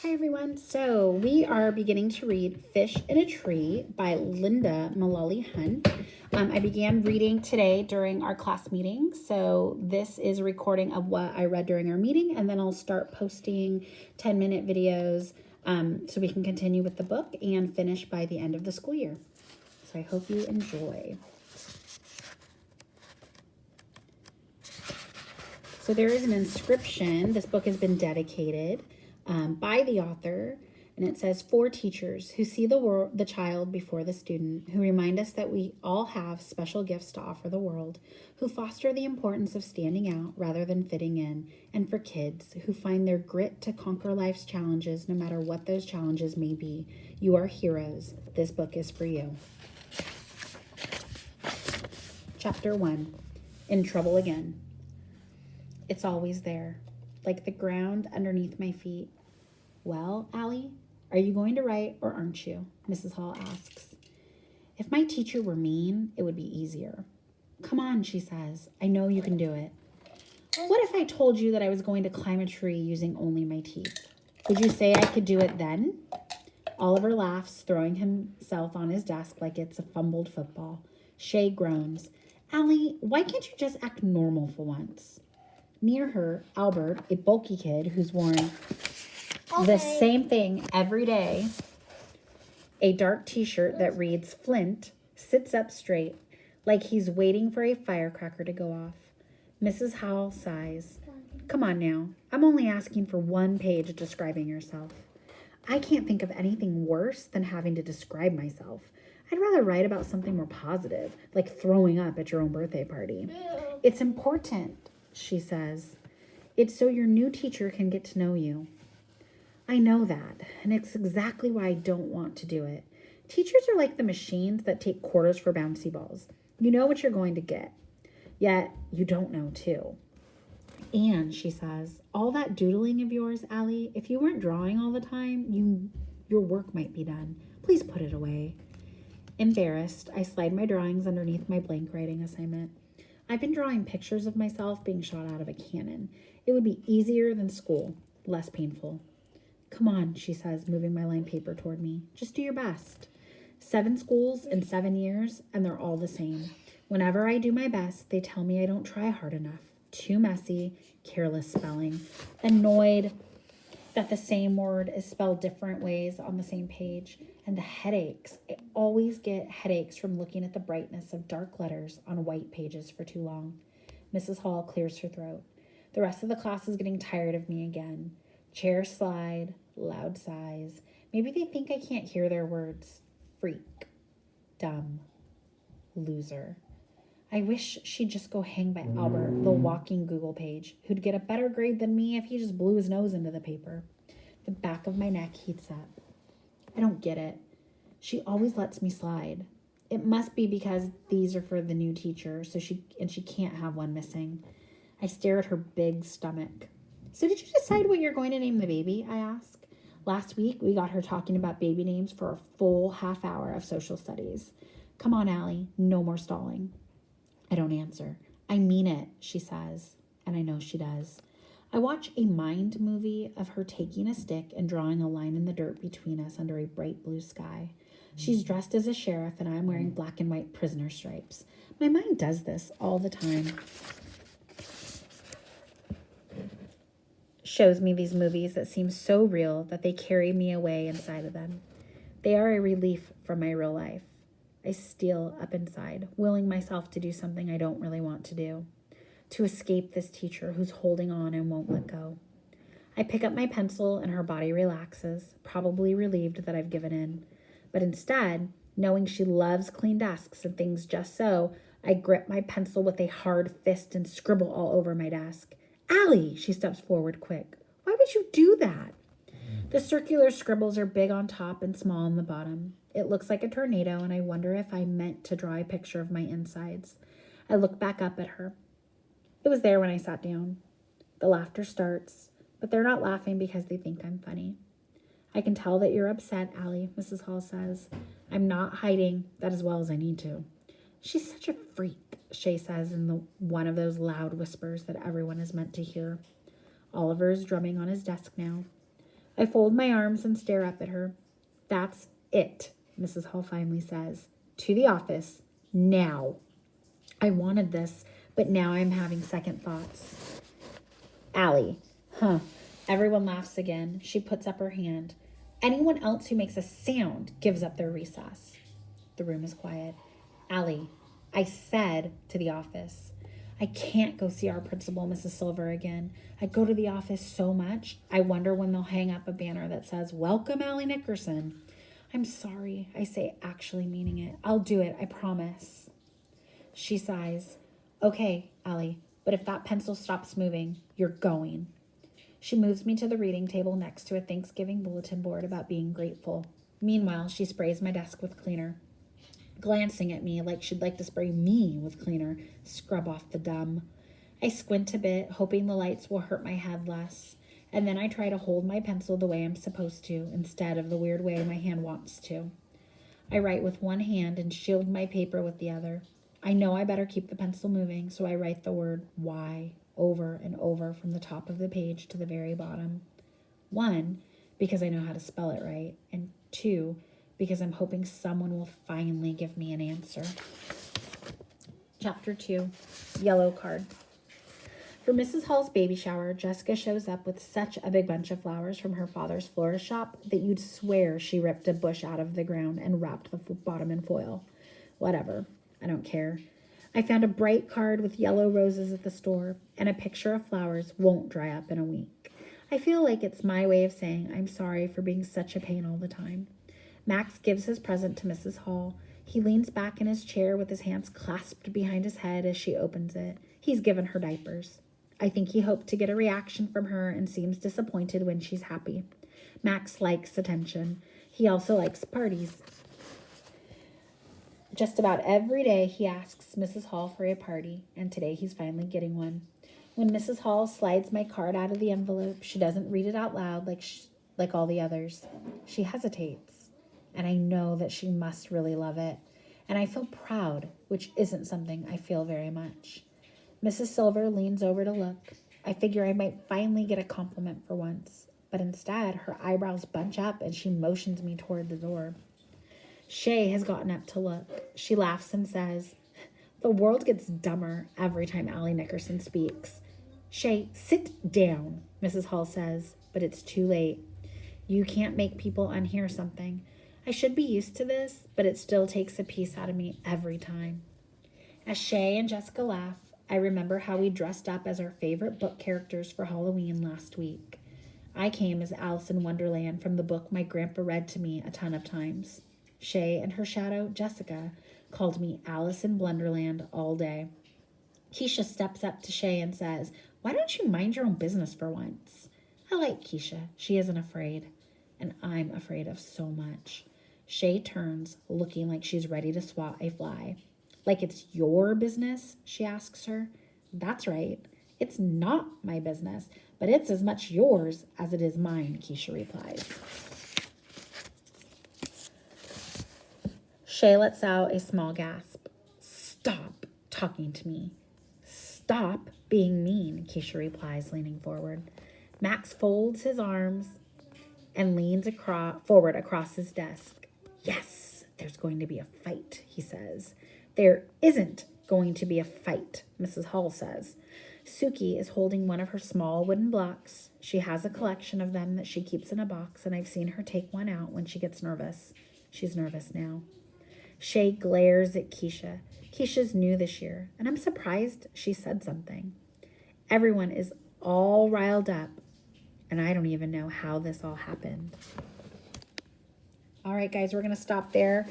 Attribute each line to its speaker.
Speaker 1: Hi everyone. So we are beginning to read Fish in a Tree by Linda Mullally Hunt. I began reading today during our class meeting. So this is a recording of what I read during our meeting, and then I'll start posting 10-minute videos so we can continue with the book and finish by the end of the school year. So I hope you enjoy. So there is an inscription. This book has been dedicated by the author, and it says, "For teachers who see the child before the student, who remind us that we all have special gifts to offer the world, who foster the importance of standing out rather than fitting in, and for kids who find their grit to conquer life's challenges no matter what those challenges may be. You are heroes. This book is for you." Chapter 1, In Trouble Again. It's always there, like the ground underneath my feet. "Well, Allie, are you going to write or aren't you?" Mrs. Hall asks. "If my teacher were mean, it would be easier." "Come on," she says. "I know you can do it." "What if I told you that I was going to climb a tree using only my teeth? Would you say I could do it then?" Oliver laughs, throwing himself on his desk like it's a fumbled football. Shay groans. "Allie, why can't you just act normal for once?" Near her, Albert, a bulky kid who's worn the same thing every day, a dark t-shirt that reads Flint, sits up straight, like he's waiting for a firecracker to go off. Mrs. Howell sighs. "Come on now, I'm only asking for one page describing yourself." "I can't think of anything worse than having to describe myself. I'd rather write about something more positive, like throwing up at your own birthday party." "It's important," she says. "It's so your new teacher can get to know you." "I know that, and it's exactly why I don't want to do it. Teachers are like the machines that take quarters for bouncy balls. You know what you're going to get, yet you don't know too. And," she says, "all that doodling of yours, Allie, if you weren't drawing all the time, your work might be done. Please put it away." Embarrassed, I slide my drawings underneath my blank writing assignment. I've been drawing pictures of myself being shot out of a cannon. It would be easier than school, less painful. "Come on," she says, moving my lined paper toward me. "Just do your best." 7 schools in 7 years, and they're all the same. Whenever I do my best, they tell me I don't try hard enough. Too messy, careless spelling. Annoyed that the same word is spelled different ways on the same page. And the headaches. I always get headaches from looking at the brightness of dark letters on white pages for too long. Mrs. Hall clears her throat. The rest of the class is getting tired of me again. Chairs slide, loud sighs. Maybe they think I can't hear their words. Freak. Dumb. Loser. I wish she'd just go hang by Albert, the walking Google page, who'd get a better grade than me if he just blew his nose into the paper. The back of my neck heats up. I don't get it. She always lets me slide. It must be because these are for the new teacher, so she can't have one missing. I stare at her big stomach. "So did you decide what you're going to name the baby?" I ask. Last week, we got her talking about baby names for a full half hour of social studies. "Come on, Allie, no more stalling." I don't answer. "I mean it," she says, and I know she does. I watch a mind movie of her taking a stick and drawing a line in the dirt between us under a bright blue sky. She's dressed as a sheriff, and I'm wearing black and white prisoner stripes. My mind does this all the time. Shows me these movies that seem so real that they carry me away inside of them. They are a relief from my real life. I steal up inside, willing myself to do something I don't really want to do, to escape this teacher who's holding on and won't let go. I pick up my pencil and her body relaxes, probably relieved that I've given in. But instead, knowing she loves clean desks and things just so, I grip my pencil with a hard fist and scribble all over my desk. "Allie," she steps forward quick. "Why would you do that?" The circular scribbles are big on top and small on the bottom. It looks like a tornado, and I wonder if I meant to draw a picture of my insides. I look back up at her. It was there when I sat down. The laughter starts, but they're not laughing because they think I'm funny. "I can tell that you're upset, Allie," Mrs. Hall says. "I'm not hiding that as well as I need to." "She's such a freak," Shay says in one of those loud whispers that everyone is meant to hear. Oliver is drumming on his desk now. I fold my arms and stare up at her. That's it, Mrs. Hall finally says. To the office, now. I wanted this, but now I'm having second thoughts. Allie. Huh. Everyone laughs again. She puts up her hand. Anyone else who makes a sound gives up their recess. The room is quiet. Allie, I said to the office. I can't go see our principal, Mrs. Silver, again. I go to the office so much, I wonder when they'll hang up a banner that says, Welcome, Allie Nickerson. I'm sorry, I say, actually meaning it. I'll do it, I promise. She sighs. Okay, Allie, but if that pencil stops moving, you're going. She moves me to the reading table next to a Thanksgiving bulletin board about being grateful. Meanwhile, she sprays my desk with cleaner, glancing at me like she'd like to spray me with cleaner, scrub off the dumb. I squint a bit, hoping the lights will hurt my head less, and then I try to hold my pencil the way I'm supposed to, instead of the weird way my hand wants to. I write with one hand and shield my paper with the other. I know I better keep the pencil moving, so I write the word why over and over from the top of the page to the very bottom. 1, because I know how to spell it right, and 2, because I'm hoping someone will finally give me an answer. Chapter 2, Yellow Card. For Mrs. Hall's baby shower, Jessica shows up with such a big bunch of flowers from her father's florist shop that you'd swear she ripped a bush out of the ground and wrapped the bottom in foil. Whatever. I don't care. I found a bright card with yellow roses at the store, and a picture of flowers won't dry up in a week. I feel like it's my way of saying I'm sorry for being such a pain all the time. Max gives his present to Mrs. Hall. He leans back in his chair with his hands clasped behind his head as she opens it. He's given her diapers. I think he hoped to get a reaction from her and seems disappointed when she's happy. Max likes attention. He also likes parties. Just about every day he asks Mrs. Hall for a party, and today he's finally getting one. When Mrs. Hall slides my card out of the envelope, she doesn't read it out loud like all the others. She hesitates, and I know that she must really love it. And I feel proud, which isn't something I feel very much. Mrs. Silver leans over to look. I figure I might finally get a compliment for once, but instead her eyebrows bunch up and she motions me toward the door. Shay has gotten up to look. She laughs and says, The world gets dumber every time Allie Nickerson speaks. Shay, sit down, Mrs. Hall says, but it's too late. You can't make people unhear something. I should be used to this, but it still takes a piece out of me every time. As Shay and Jessica laugh, I remember how we dressed up as our favorite book characters for Halloween last week. I came as Alice in Wonderland from the book my grandpa read to me a ton of times. Shay and her shadow, Jessica, called me Alice in Blunderland all day. Keisha steps up to Shay and says, Why don't you mind your own business for once? I like Keisha. She isn't afraid. And I'm afraid of so much. Shay turns, looking like she's ready to swat a fly. Like it's your business, she asks her. That's right. It's not my business, but it's as much yours as it is mine, Keisha replies. Shay lets out a small gasp. Stop talking to me. Stop being mean, Keisha replies, leaning forward. Max folds his arms and leans forward across his desk. Yes, there's going to be a fight, he says. There isn't going to be a fight, Mrs. Hall says. Suki is holding one of her small wooden blocks. She has a collection of them that she keeps in a box, and I've seen her take one out when she gets nervous. She's nervous now. Shay glares at Keisha. Keisha's new this year, and I'm surprised she said something. Everyone is all riled up, and I don't even know how this all happened. All right, guys, we're going to stop there.